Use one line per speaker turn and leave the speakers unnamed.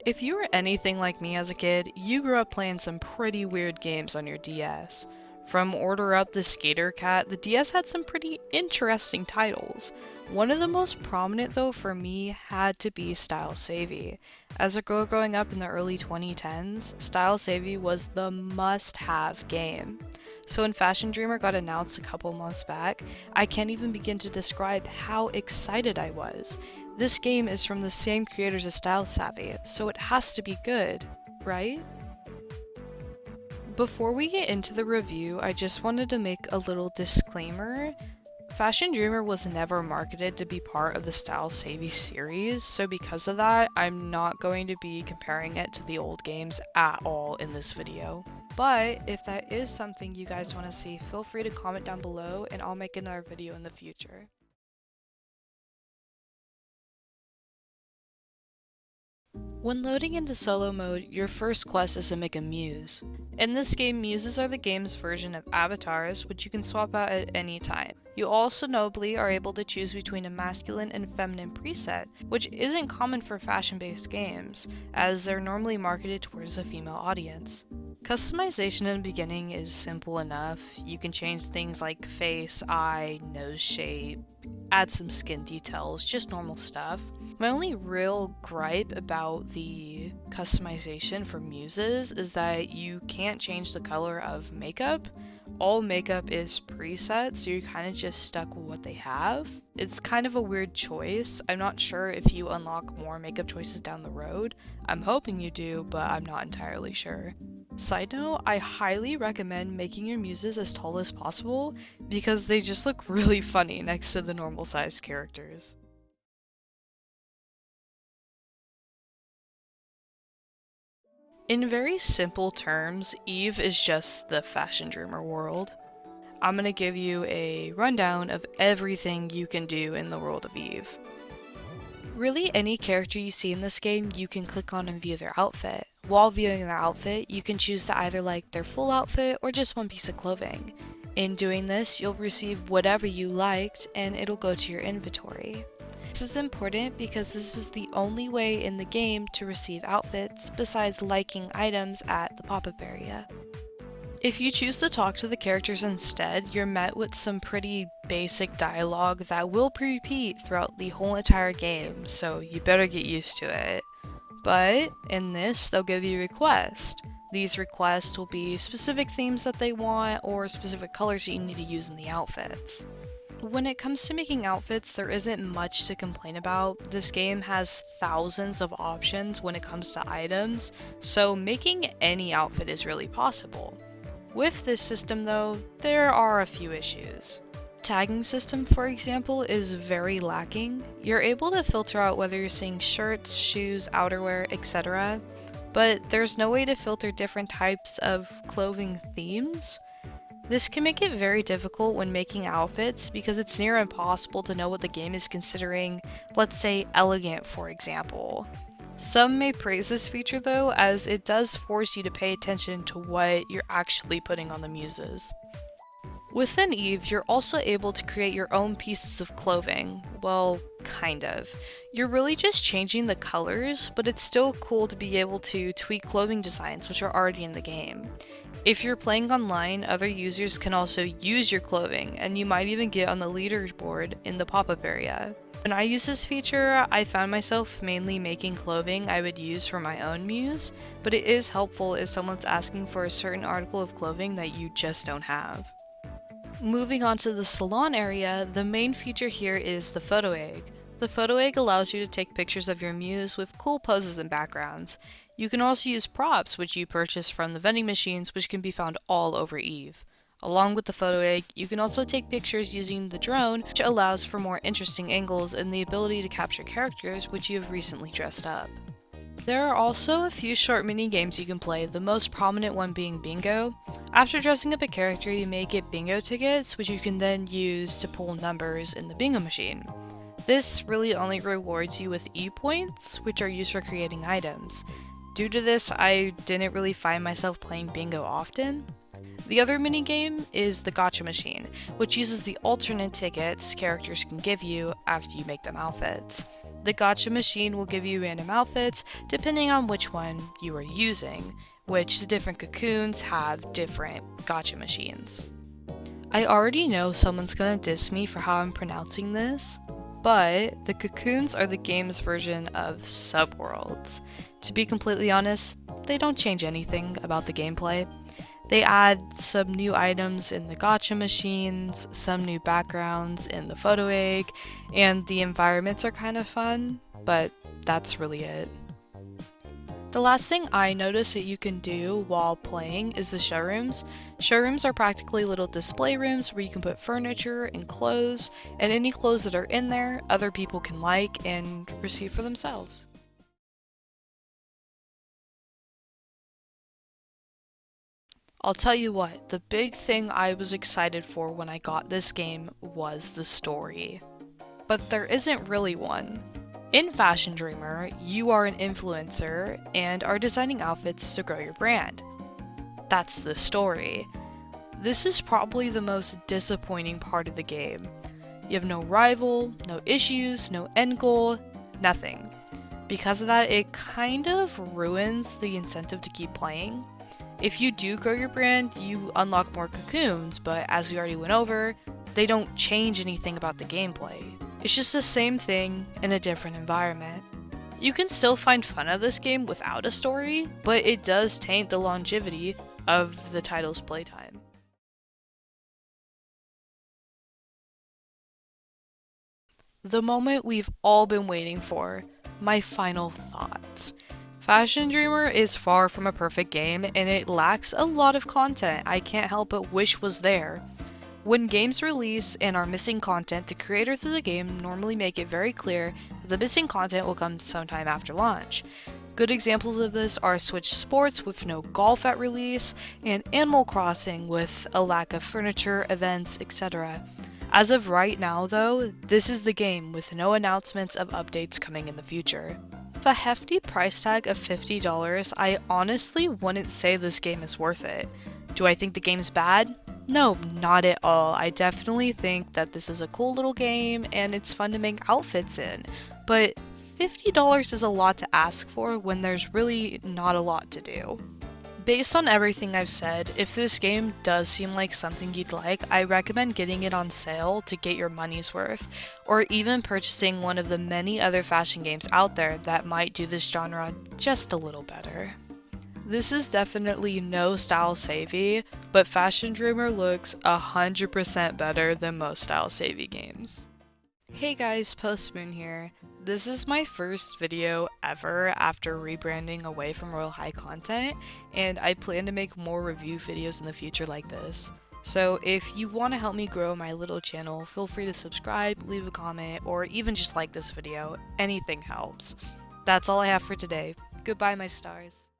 If you were anything like me as a kid, you grew up playing some pretty weird games on your DS. From Order Up the Skater Cat, the DS had some pretty interesting titles. One of the most prominent though for me had to be Style Savvy. As a girl growing up in the early 2010s, Style Savvy was the must-have game. So when Fashion Dreamer got announced a couple months back, I can't even begin to describe how excited I was. This game is from the same creators as Style Savvy, so it has to be good, right? Before we get into the review, I just wanted to make a little disclaimer. Fashion Dreamer was never marketed to be part of the Style Savvy series, so because of that, I'm not going to be comparing it to the old games at all in this video. But if that is something you guys want to see, feel free to comment down below and I'll make another video in the future. When loading into solo mode, your first quest is to make a Muse. In this game, Muses are the game's version of avatars, which you can swap out at any time. You also notably are able to choose between a masculine and feminine preset, which isn't common for fashion-based games, as they're normally marketed towards a female audience. Customization in the beginning is simple enough. You can change things like face, eye, nose shape, add some skin details, just normal stuff. My only real gripe about the customization for Muses is that you can't change the color of makeup. All makeup is preset, so you're kind of just stuck with what they have. It's kind of a weird choice. I'm not sure if you unlock more makeup choices down the road. I'm hoping you do, but I'm not entirely sure. Side note, I highly recommend making your Muses as tall as possible because they just look really funny next to the normal sized characters. In very simple terms, Eve is just the Fashion Dreamer world. I'm gonna give you a rundown of everything you can do in the world of Eve. Really, any character you see in this game, you can click on and view their outfit. While viewing their outfit, you can choose to either like their full outfit or just one piece of clothing. In doing this, you'll receive whatever you liked and it'll go to your inventory. This is important because this is the only way in the game to receive outfits besides liking items at the pop-up area. If you choose to talk to the characters instead, you're met with some pretty basic dialogue that will repeat throughout the whole entire game, so you better get used to it. But in this, they'll give you requests. These requests will be specific themes that they want or specific colors that you need to use in the outfits. When it comes to making outfits, there isn't much to complain about. This game has thousands of options when it comes to items, so making any outfit is really possible. With this system though, there are a few issues. Tagging system, for example, is very lacking. You're able to filter out whether you're seeing shirts, shoes, outerwear, etc., but there's no way to filter different types of clothing themes. This can make it very difficult when making outfits because it's near impossible to know what the game is considering, let's say elegant for example. Some may praise this feature though, as it does force you to pay attention to what you're actually putting on the Muses. Within Eve, you're also able to create your own pieces of clothing. Well, kind of. You're really just changing the colors, but it's still cool to be able to tweak clothing designs which are already in the game. If you're playing online, other users can also use your clothing, and you might even get on the leaderboard in the pop-up area. When I use this feature, I found myself mainly making clothing I would use for my own Muse, but it is helpful if someone's asking for a certain article of clothing that you just don't have. Moving on to the salon area, the main feature here is the photo egg. The photo egg allows you to take pictures of your Muse with cool poses and backgrounds. You can also use props which you purchase from the vending machines, which can be found all over Eve. Along with the photo egg, you can also take pictures using the drone, which allows for more interesting angles and the ability to capture characters which you have recently dressed up. There are also a few short mini games you can play, the most prominent one being Bingo. After dressing up a character, you may get bingo tickets, which you can then use to pull numbers in the bingo machine. This really only rewards you with E-points, which are used for creating items. Due to this, I didn't really find myself playing bingo often. The other minigame is the Gacha machine, which uses the alternate tickets characters can give you after you make them outfits. The gacha machine will give you random outfits depending on which one you are using, which the different cocoons have different gacha machines. I already know someone's gonna diss me for how I'm pronouncing this, but the cocoons are the game's version of subworlds. To be completely honest, they don't change anything about the gameplay. They add some new items in the gacha machines, some new backgrounds in the photo egg, and the environments are kind of fun, but that's really it. The last thing I noticed that you can do while playing is the showrooms. Showrooms are practically little display rooms where you can put furniture and clothes, and any clothes that are in there, other people can like and receive for themselves. I'll tell you what, the big thing I was excited for when I got this game was the story. But there isn't really one. In Fashion Dreamer, you are an influencer and are designing outfits to grow your brand. That's the story. This is probably the most disappointing part of the game. You have no rival, no issues, no end goal, nothing. Because of that, it kind of ruins the incentive to keep playing. If you do grow your brand, you unlock more cocoons, but as we already went over, they don't change anything about the gameplay. It's just the same thing in a different environment. You can still find fun of this game without a story, but it does taint the longevity of the title's playtime. The moment we've all been waiting for, my final thoughts. Fashion Dreamer is far from a perfect game, and it lacks a lot of content I can't help but wish was there. When games release and are missing content, the creators of the game normally make it very clear that the missing content will come sometime after launch. Good examples of this are Switch Sports with no golf at release, and Animal Crossing with a lack of furniture, events, etc. As of right now though, this is the game with no announcements of updates coming in the future. With a hefty price tag of $50, I honestly wouldn't say this game is worth it. Do I think the game's bad? No, not at all. I definitely think that this is a cool little game and it's fun to make outfits in, but $50 is a lot to ask for when there's really not a lot to do. Based on everything I've said, if this game does seem like something you'd like, I recommend getting it on sale to get your money's worth, or even purchasing one of the many other fashion games out there that might do this genre just a little better. This is definitely no style savvy, but Fashion Dreamer looks 100% better than most style savvy games. Hey guys, Postmoon here. This is my first video ever after rebranding away from Royal High content, and I plan to make more review videos in the future like this. So if you want to help me grow my little channel, feel free to subscribe, leave a comment, or even just like this video. Anything helps. That's all I have for today. Goodbye, my stars.